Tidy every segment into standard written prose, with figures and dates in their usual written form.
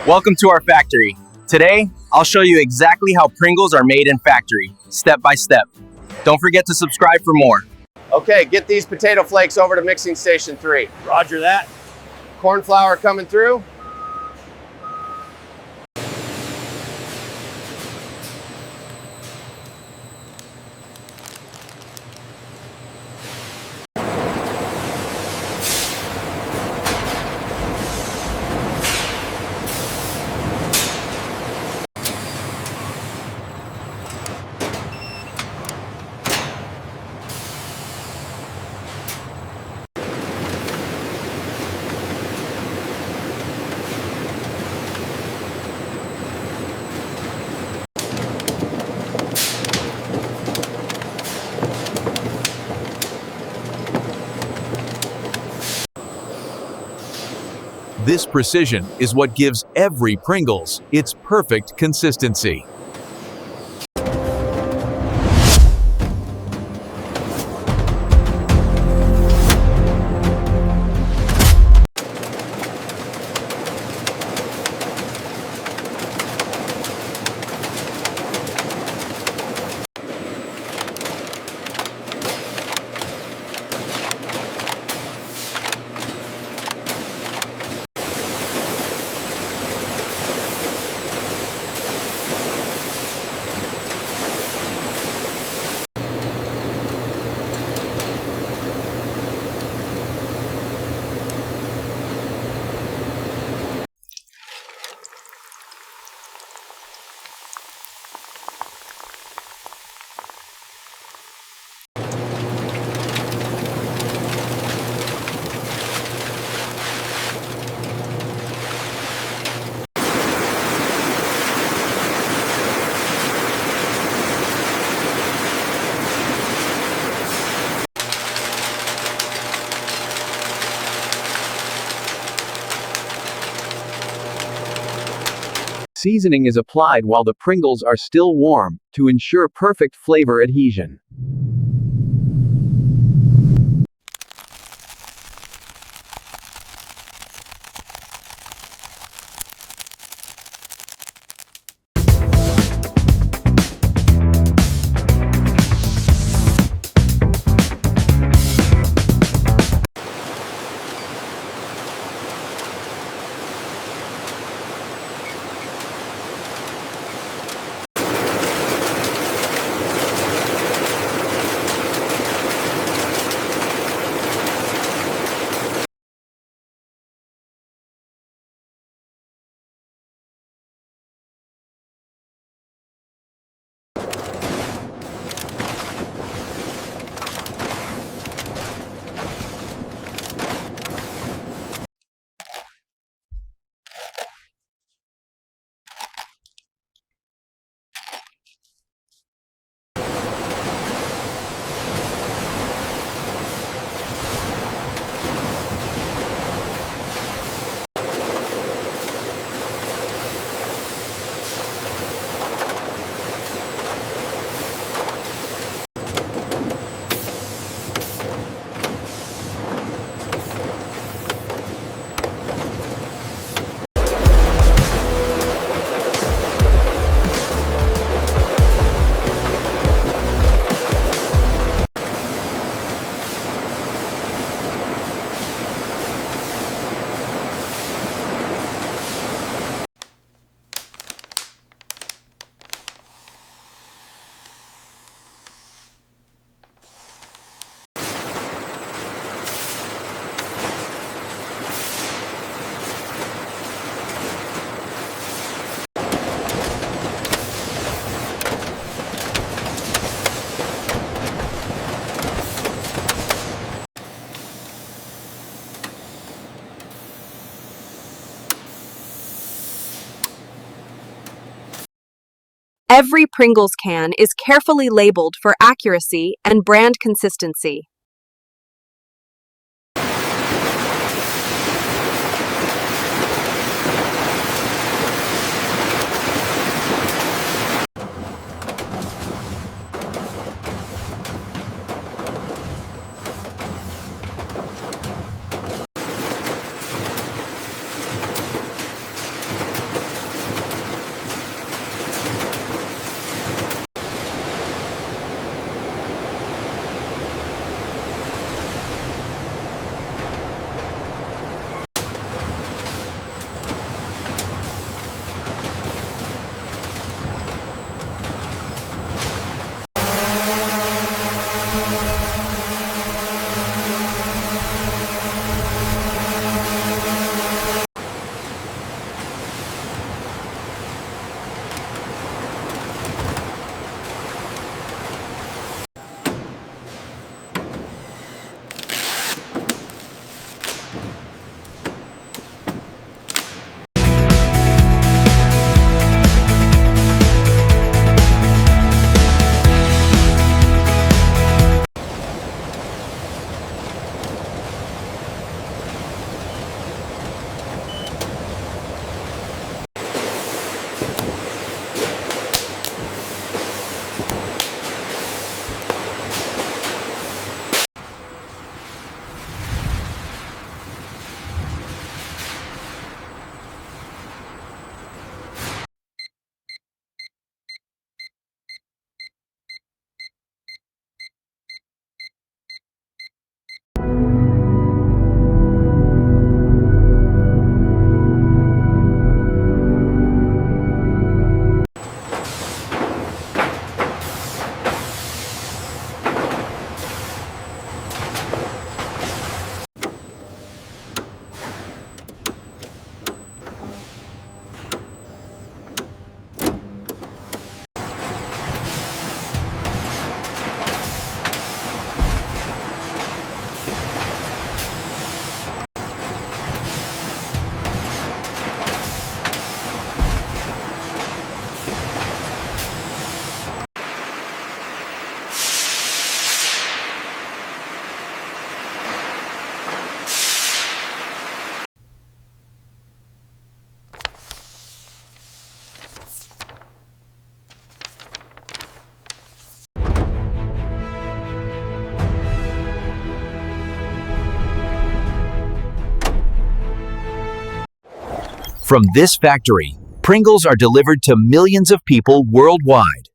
Welcome to our factory. Today, I'll show you exactly how Pringles are made in factory, step by step. Don't forget to subscribe for more. Okay, get these potato flakes over to mixing station 3. Roger that. Corn flour coming through. This precision is what gives every Pringles its perfect consistency. Seasoning is applied while the Pringles are still warm, to ensure perfect flavor adhesion. Every Pringles can is carefully labeled for accuracy and brand consistency. From this factory, Pringles are delivered to millions of people worldwide.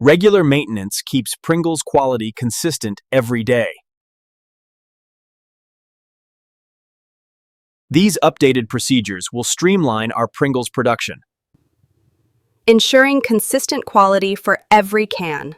Regular maintenance keeps Pringles quality consistent every day. These updated procedures will streamline our Pringles production. ensuring consistent quality for every can.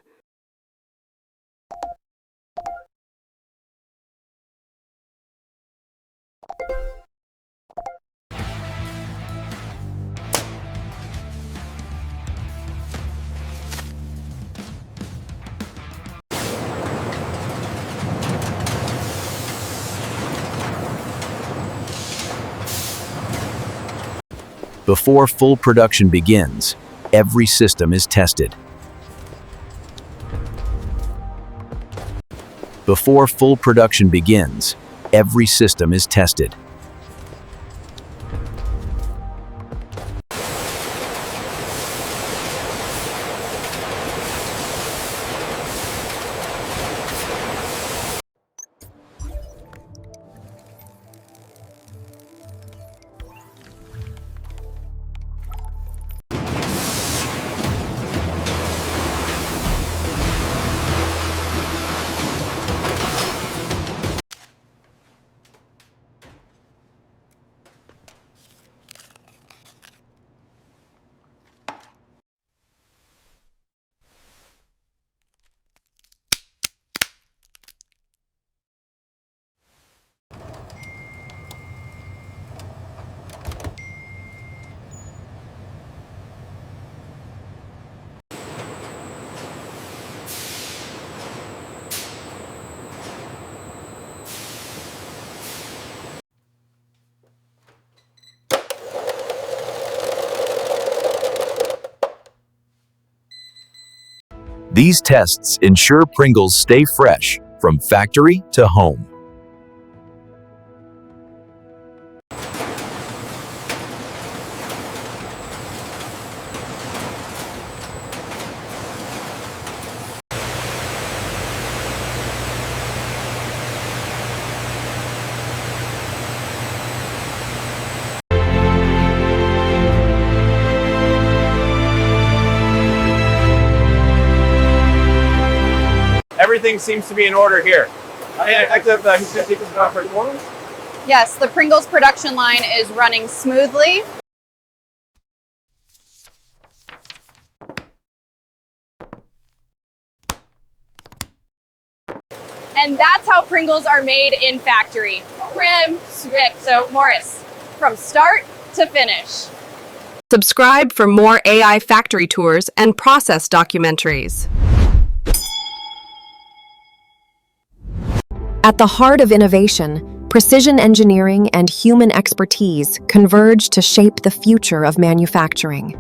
Before full production begins, every system is tested. Before full production begins, every system is tested. These tests ensure Pringles stay fresh from factory to home. Everything seems to be in order here. He's going to take this off for one. Yes, the Pringles production line is running smoothly. And that's how Pringles are made in factory. Prim, strip. So Morris, from start to finish. Subscribe for more AI factory tours and process documentaries. At the heart of innovation, precision engineering and human expertise converge to shape the future of manufacturing.